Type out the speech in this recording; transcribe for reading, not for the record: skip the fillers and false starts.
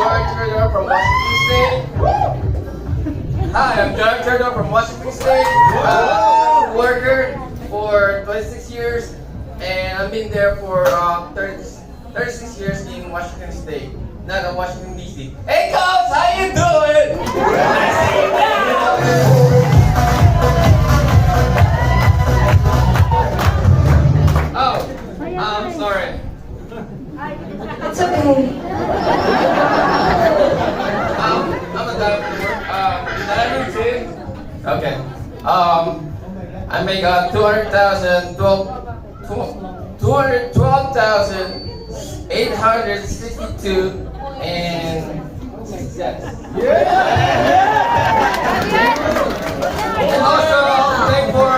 George Cordero from Washington State. Hi, I'm George Cordero from Washington State. I'm a worker for 26 years, and I've been there for 36 years in Washington State, not in Washington DC. Hey, Coach, how you doing? Oh, I'm sorry. It's okay. I'm a diamond too. Okay. I make 212,862 and 6 cents. Yeah. And also, thank for